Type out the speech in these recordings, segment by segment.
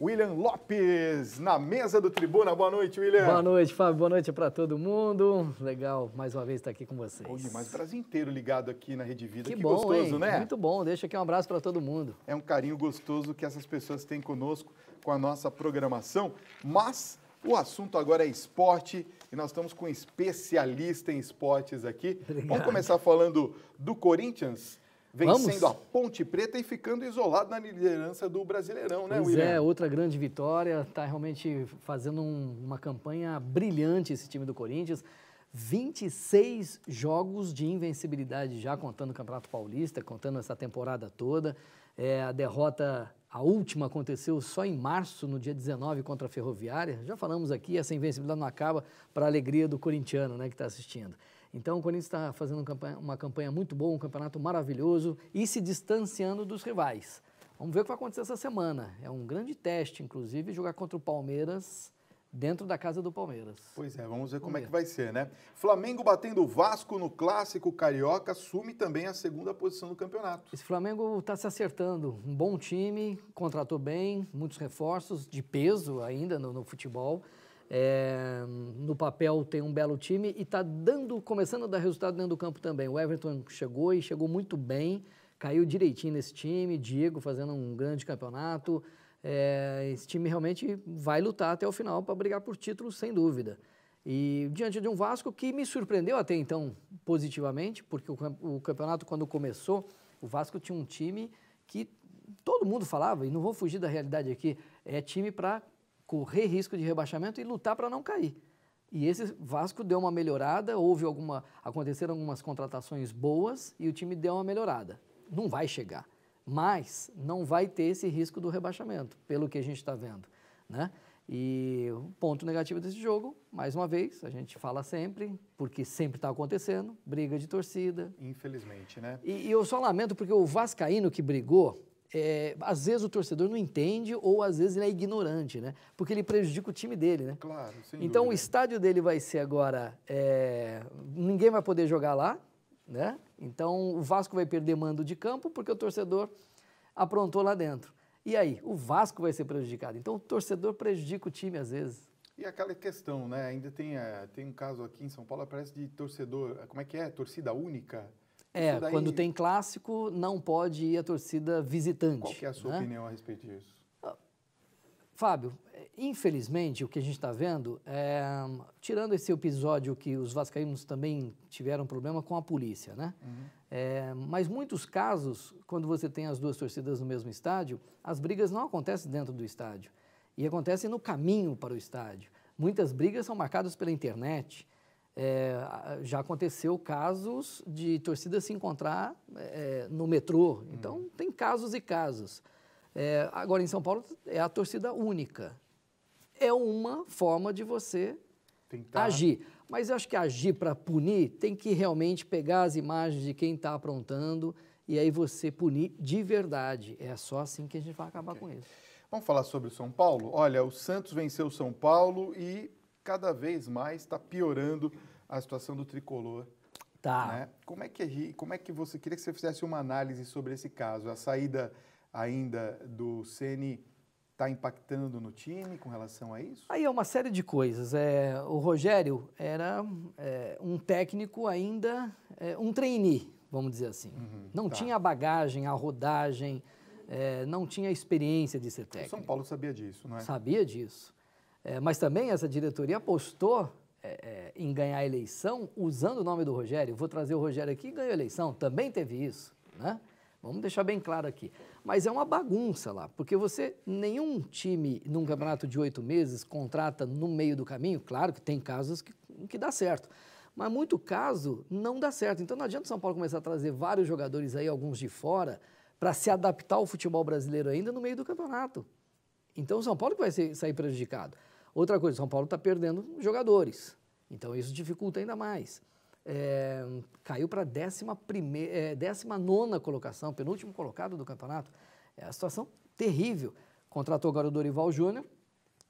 William Lopes, na mesa do Tribuna. Boa noite, William. Boa noite, Fábio. Boa noite para todo mundo. Legal, mais uma vez estar aqui com vocês. Bom demais, o Brasil inteiro ligado aqui na Rede Vida. Que Que bom, gostoso, hein? né? Muito bom. Deixa aqui um abraço para todo mundo. É um carinho gostoso que essas pessoas têm conosco, com a nossa programação. Mas o assunto agora é esporte e nós estamos com um especialista em esportes aqui. Obrigado. Vamos começar falando do Corinthians, vencendo Vamos. a Ponte Preta e ficando isolado na liderança do Brasileirão, né, Pois William? é, outra grande vitória. Está realmente fazendo uma campanha brilhante esse time do Corinthians. 26 jogos de invencibilidade já, contando o Campeonato Paulista, contando essa temporada toda. A derrota, a última, aconteceu só em março, no dia 19, contra a Ferroviária. Já falamos aqui, essa invencibilidade não acaba para a alegria do corintiano, né, que está assistindo. Então, o Corinthians está fazendo uma campanha muito boa, um campeonato maravilhoso e se distanciando dos rivais. Vamos ver o que vai acontecer essa semana. É um grande teste, inclusive, jogar contra o Palmeiras dentro da casa do Palmeiras. Pois é, vamos ver como é que vai ser, né? Flamengo batendo o Vasco no Clássico Carioca, assume também a segunda posição do campeonato. Esse Flamengo está se acertando. Um bom time, contratou bem, muitos reforços de peso ainda no futebol. No papel tem um belo time e está começando a dar resultado dentro do campo também. O Everton chegou e chegou muito bem, caiu direitinho nesse time, Diego fazendo um grande campeonato. Esse time realmente vai lutar até o final para brigar por títulos, sem dúvida. E diante de um Vasco que me surpreendeu até então positivamente, porque o campeonato, quando começou, o Vasco tinha um time que todo mundo falava, e não vou fugir da realidade aqui, é time para correr risco de rebaixamento e lutar para não cair. E esse Vasco deu uma melhorada, aconteceram algumas contratações boas e o time deu uma melhorada. Não vai chegar, mas não vai ter esse risco do rebaixamento, pelo que a gente está vendo, né? E o ponto negativo desse jogo, mais uma vez, a gente fala sempre, porque sempre está acontecendo, briga de torcida. Infelizmente, né? E eu só lamento porque o vascaíno que brigou, às vezes o torcedor não entende ou às vezes ele é ignorante, né? Porque ele prejudica o time dele, né? Claro, sem Então dúvida. o estádio dele vai ser agora, ninguém vai poder jogar lá, né? Então o Vasco vai perder mando de campo porque o torcedor aprontou lá dentro. E aí, o Vasco vai ser prejudicado. Então o torcedor prejudica o time às vezes. E aquela questão, né? Ainda tem um caso aqui em São Paulo, parece de torcedor, como é que é? Torcida única? Isso daí, Quando tem clássico, não pode ir a torcida visitante. qual que é a sua opinião a respeito disso? Fábio, infelizmente, o que a gente está vendo, tirando esse episódio que os vascaínos também tiveram problema com a polícia, né? Mas muitos casos, quando você tem as duas torcidas no mesmo estádio, as brigas não acontecem dentro do estádio e acontecem no caminho para o estádio. Muitas brigas são marcadas pela internet. Já aconteceu casos de torcida se encontrar no metrô. Então, tem casos e casos. Agora, em São Paulo, é a torcida única. É uma forma de você agir. Mas eu acho que agir para punir tem que realmente pegar as imagens de quem está aprontando e aí você punir de verdade. É só assim que a gente vai acabar com isso. Vamos falar sobre o São Paulo? Olha, o Santos venceu o São Paulo e cada vez mais está piorando a situação do tricolor. Tá. Né? Como é que você queria que você fizesse uma análise sobre esse caso? A saída ainda do Ceni está impactando no time com relação a isso? Aí é uma série de coisas. O Rogério era um técnico ainda, um trainee, vamos dizer assim. Não tinha a bagagem, a rodagem, não tinha a experiência de ser técnico. O São Paulo sabia disso, não é? Sabia disso. Mas também essa diretoria apostou em ganhar a eleição usando o nome do Rogério. Vou trazer o Rogério aqui e ganhou a eleição. Também teve isso, né? Vamos deixar bem claro aqui. Mas é uma bagunça lá, porque nenhum time num campeonato de 8 meses contrata no meio do caminho. Claro que tem casos que dá certo, mas muito caso não dá certo. Então não adianta o São Paulo começar a trazer vários jogadores aí, alguns de fora, para se adaptar ao futebol brasileiro ainda no meio do campeonato. Então o São Paulo que vai sair prejudicado. Outra coisa, o São Paulo está perdendo jogadores, então isso dificulta ainda mais. Caiu para a 19ª colocação, penúltimo colocado do campeonato. É uma situação terrível. Contratou agora o Dorival Júnior,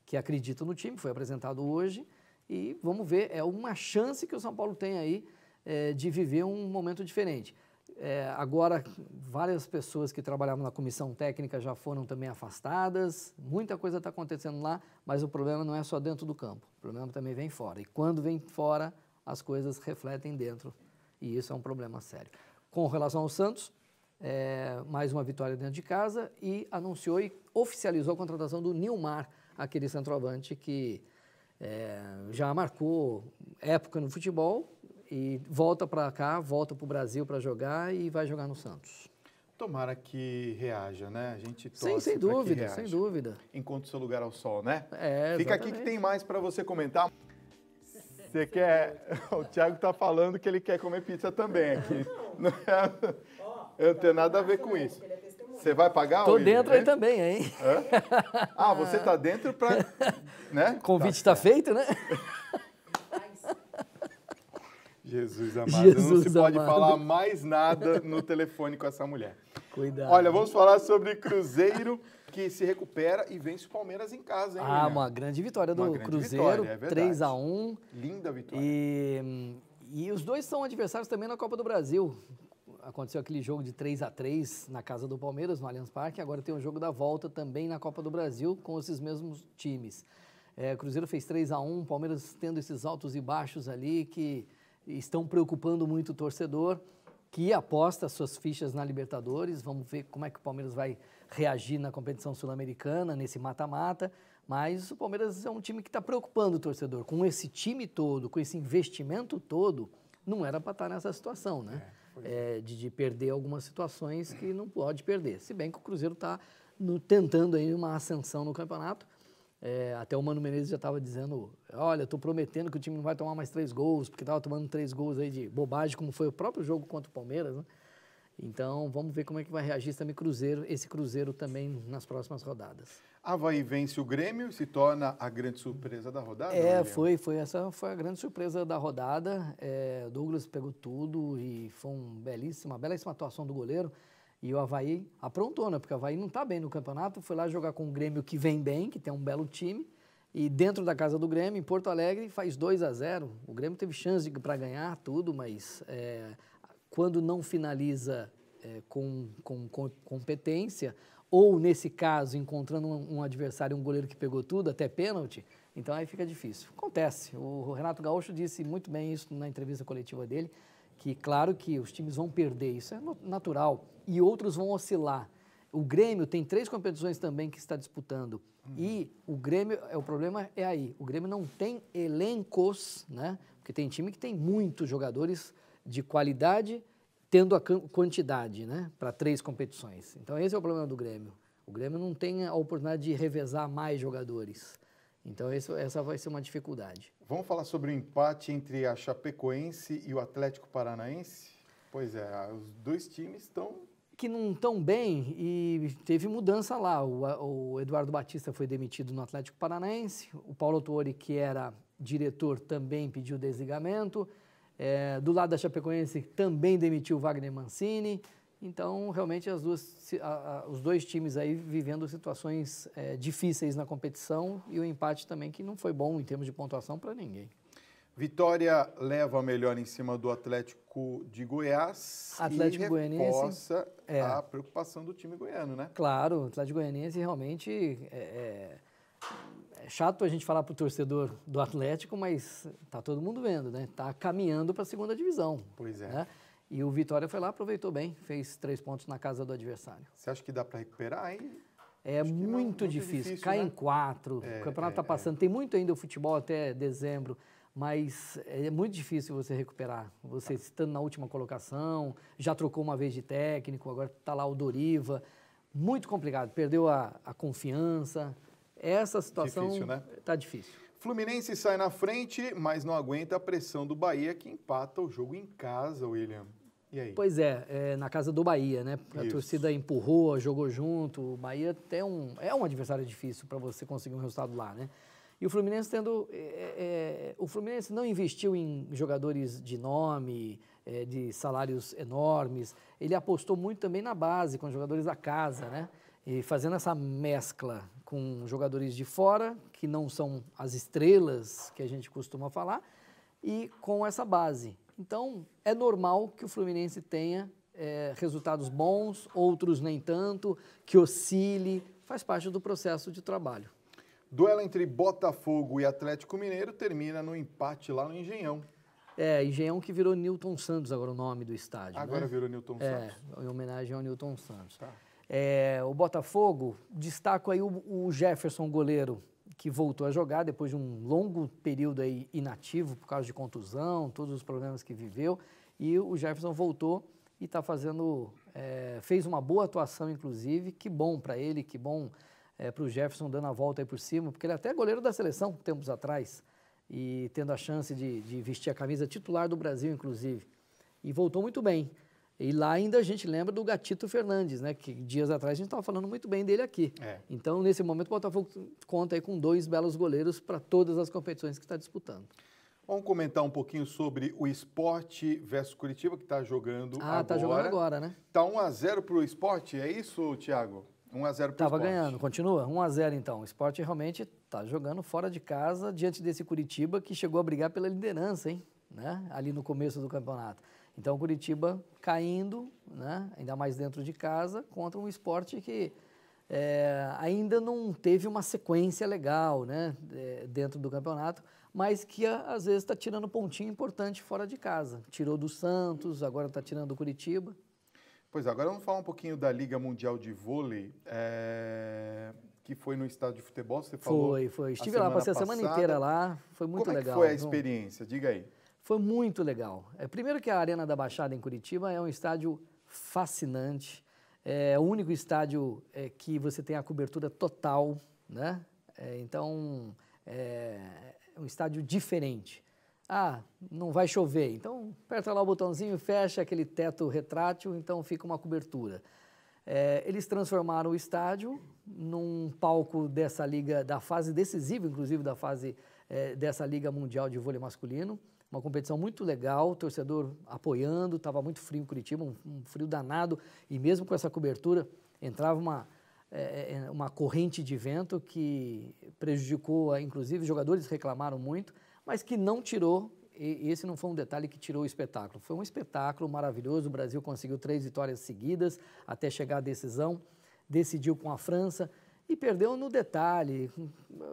que acredita no time, foi apresentado hoje, e vamos ver, é uma chance que o São Paulo tem aí de viver um momento diferente. Agora, várias pessoas que trabalhavam na comissão técnica já foram também afastadas, muita coisa está acontecendo lá, mas o problema não é só dentro do campo, o problema também vem fora. E quando vem fora, as coisas refletem dentro, e isso é um problema sério. Com relação ao Santos, mais uma vitória dentro de casa e anunciou e oficializou a contratação do Nilmar, aquele centroavante que já marcou época no futebol, e volta para cá, volta para o Brasil para jogar e vai jogar no Santos. Tomara que reaja, né? A gente torce Sim, sem dúvida, sem dúvida. Encontre o seu lugar ao sol, né? Exatamente. Fica aqui que tem mais para você comentar. Você quer... O Thiago tá falando que ele quer comer pizza também aqui. Eu não tenho nada a ver com isso. Você vai pagar? Tô dentro aí também, hein? Ah, você tá dentro para... Né? O convite tá feito, né? Jesus amado, não se pode falar mais nada no telefone com essa mulher. Cuidado. Olha, vamos falar sobre Cruzeiro, que se recupera e vence o Palmeiras em casa, hein, William? Uma grande vitória do Cruzeiro, vitória, 3-1. Linda vitória. E os dois são adversários também na Copa do Brasil. Aconteceu aquele jogo de 3-3 na casa do Palmeiras, no Allianz Parque, agora tem um jogo da volta também na Copa do Brasil com esses mesmos times. O Cruzeiro fez 3-1, o Palmeiras tendo esses altos e baixos ali que estão preocupando muito o torcedor, que aposta suas fichas na Libertadores. Vamos ver como é que o Palmeiras vai reagir na competição sul-americana, nesse mata-mata. Mas o Palmeiras é um time que está preocupando o torcedor. Com esse time todo, com esse investimento todo, não era para estar nessa situação, né? De perder algumas situações que não pode perder. Se bem que o Cruzeiro está tentando aí uma ascensão no campeonato. Até o Mano Menezes já estava dizendo, olha, estou prometendo que o time não vai tomar mais 3 gols, porque estava tomando 3 gols aí de bobagem, como foi o próprio jogo contra o Palmeiras, né? Então, vamos ver como é que vai reagir esse Cruzeiro também nas próximas rodadas. Avaí vence o Grêmio e se torna a grande surpresa da rodada? Essa foi a grande surpresa da rodada. O Douglas pegou tudo e foi uma belíssima atuação do goleiro. E o Avaí aprontou, né? Porque o Avaí não está bem no campeonato, foi lá jogar com o Grêmio que vem bem, que tem um belo time, e dentro da casa do Grêmio, em Porto Alegre, faz 2-0. O Grêmio teve chance para ganhar tudo, mas quando não finaliza com competência, ou nesse caso, encontrando um adversário, um goleiro que pegou tudo, até pênalti, então aí fica difícil. Acontece, o Renato Gaúcho disse muito bem isso na entrevista coletiva dele, que claro que os times vão perder, isso é natural, e outros vão oscilar. O Grêmio tem 3 competições também que está disputando, e o Grêmio, o problema é aí, o Grêmio não tem elencos, né? Porque tem time que tem muitos jogadores de qualidade, tendo a quantidade, né? Para 3 competições. Então esse é o problema do Grêmio. O Grêmio não tem a oportunidade de revezar mais jogadores. Então essa vai ser uma dificuldade. Vamos falar sobre o empate entre a Chapecoense e o Atlético Paranaense? Pois é, os 2 times estão... Que não estão bem e teve mudança lá. O Eduardo Batista foi demitido no Atlético Paranaense, o Paulo Autuori, que era diretor, também pediu desligamento. Do lado da Chapecoense também demitiu o Wagner Mancini. Então, realmente, os 2 times aí vivendo situações difíceis na competição e o empate também que não foi bom em termos de pontuação para ninguém. Vitória leva a melhor em cima do Atlético de Goiás Atlético Goianiense reforça a preocupação do time goiano, né? Claro, o Atlético Goianiense realmente é chato a gente falar para o torcedor do Atlético, mas tá todo mundo vendo, né? Tá caminhando para a 2ª divisão. Pois é. Né? E o Vitória foi lá, aproveitou bem, fez 3 pontos na casa do adversário. Você acha que dá para recuperar, hein? É muito difícil. Cai, né? Em 4, o campeonato está passando. Tem muito ainda o futebol até dezembro, mas é muito difícil você recuperar. Você estando na última colocação, já trocou uma vez de técnico, agora está lá o Doriva. Muito complicado, perdeu a confiança. Essa situação está difícil. Fluminense sai na frente, mas não aguenta a pressão do Bahia, que empata o jogo em casa, William. E aí? Pois na casa do Bahia, né? A torcida empurrou, jogou junto. O Bahia é um adversário difícil para você conseguir um resultado lá, né? E o Fluminense o Fluminense não investiu em jogadores de nome, de salários enormes. Ele apostou muito também na base, com jogadores da casa, né? E fazendo essa mescla com jogadores de fora, que não são as estrelas que a gente costuma falar, e com essa base. Então, é normal que o Fluminense tenha resultados bons, outros nem tanto, que oscile, faz parte do processo de trabalho. Duelo entre Botafogo e Atlético Mineiro termina no empate lá no Engenhão. Engenhão que virou Newton Santos agora o nome do estádio. Agora, né? Virou Newton Santos. Em homenagem ao Newton Santos. Tá. O Botafogo, destaco aí o Jefferson, goleiro, que voltou a jogar depois de um longo período aí inativo por causa de contusão, todos os problemas que viveu, e o Jefferson voltou e está fez uma boa atuação, inclusive. Que bom para ele, que bom para o Jefferson dando a volta aí por cima, porque ele é até goleiro da seleção tempos atrás, e tendo a chance de vestir a camisa titular do Brasil, inclusive. E voltou muito bem. E lá ainda a gente lembra do Gatito Fernandes, né? Que dias atrás a gente estava falando muito bem dele aqui. Então, nesse momento, o Botafogo conta aí com 2 belos goleiros para todas as competições que está disputando. Vamos comentar um pouquinho sobre o Sport versus Curitiba, que está jogando agora. Está jogando agora, né? Está 1-0 para o Sport, é isso, Thiago? 1-0 para o Sport. Estava ganhando, continua? 1-0 então. O Sport realmente está jogando fora de casa diante desse Curitiba que chegou a brigar pela liderança, hein? Né? Ali no começo do campeonato. Então, o Curitiba caindo, né? Ainda mais dentro de casa, contra um Sport que ainda não teve uma sequência legal, né? Dentro do campeonato, mas que às vezes está tirando pontinho importante fora de casa. Tirou do Santos, agora está tirando do Curitiba. Pois agora vamos falar um pouquinho da Liga Mundial de Vôlei, que foi no estádio de futebol, você falou. Foi. Estive lá, passei a semana inteira lá, foi muito legal. Como é que foi a experiência? Diga aí. Foi muito legal. Primeiro que a Arena da Baixada em Curitiba é um estádio fascinante, é o único estádio que você tem a cobertura total, né? Então, é um estádio diferente. Não vai chover, então aperta lá o botãozinho, fecha aquele teto retrátil, então fica uma cobertura. Eles transformaram o estádio num palco dessa liga, da fase decisiva, inclusive da fase dessa Liga Mundial de Vôlei Masculino. Uma competição muito legal, o torcedor apoiando, estava muito frio em Curitiba, um frio danado, e mesmo com essa cobertura, entrava uma corrente de vento que prejudicou, inclusive, os jogadores reclamaram muito, mas que não tirou, e esse não foi um detalhe que tirou o espetáculo. Foi um espetáculo maravilhoso, o Brasil conseguiu 3 vitórias seguidas até chegar à decisão, decidiu com a França, e perdeu no detalhe.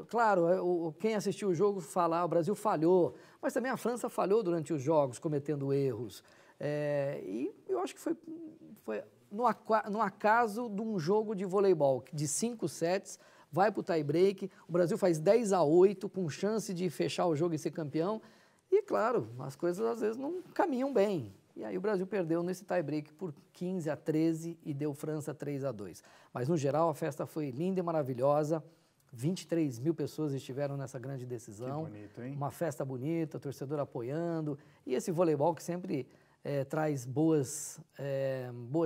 Claro, quem assistiu o jogo fala, o Brasil falhou, mas também a França falhou durante os jogos, cometendo erros. E eu acho que foi no acaso de um jogo de voleibol, de 5 sets, vai para o tie-break, o Brasil faz 10-8, com chance de fechar o jogo e ser campeão, e claro, as coisas às vezes não caminham bem. E aí o Brasil perdeu nesse tie-break por 15-13 e deu França 3-2. Mas, no geral, a festa foi linda e maravilhosa. 23 mil pessoas estiveram nessa grande decisão. Que bonito, hein? Uma festa bonita, torcedor apoiando. E esse voleibol que sempre traz boas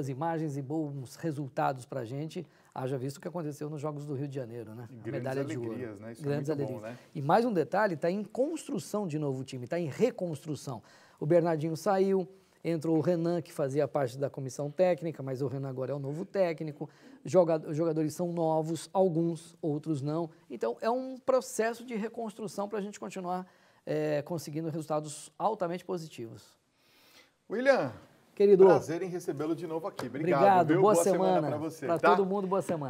imagens e bons resultados para a gente. Haja visto o que aconteceu nos Jogos do Rio de Janeiro, né? A medalha de ouro. Né? Isso Grandes alegrias, né? E mais um detalhe, está em construção de novo o time, está em reconstrução. O Bernardinho saiu, entrou o Renan, que fazia parte da comissão técnica, mas o Renan agora é o novo técnico. Os jogadores são novos, alguns, outros não. Então, é um processo de reconstrução para a gente continuar conseguindo resultados altamente positivos. William, querido, prazer em recebê-lo de novo aqui. Obrigado, boa semana para você. Para todo mundo, boa semana.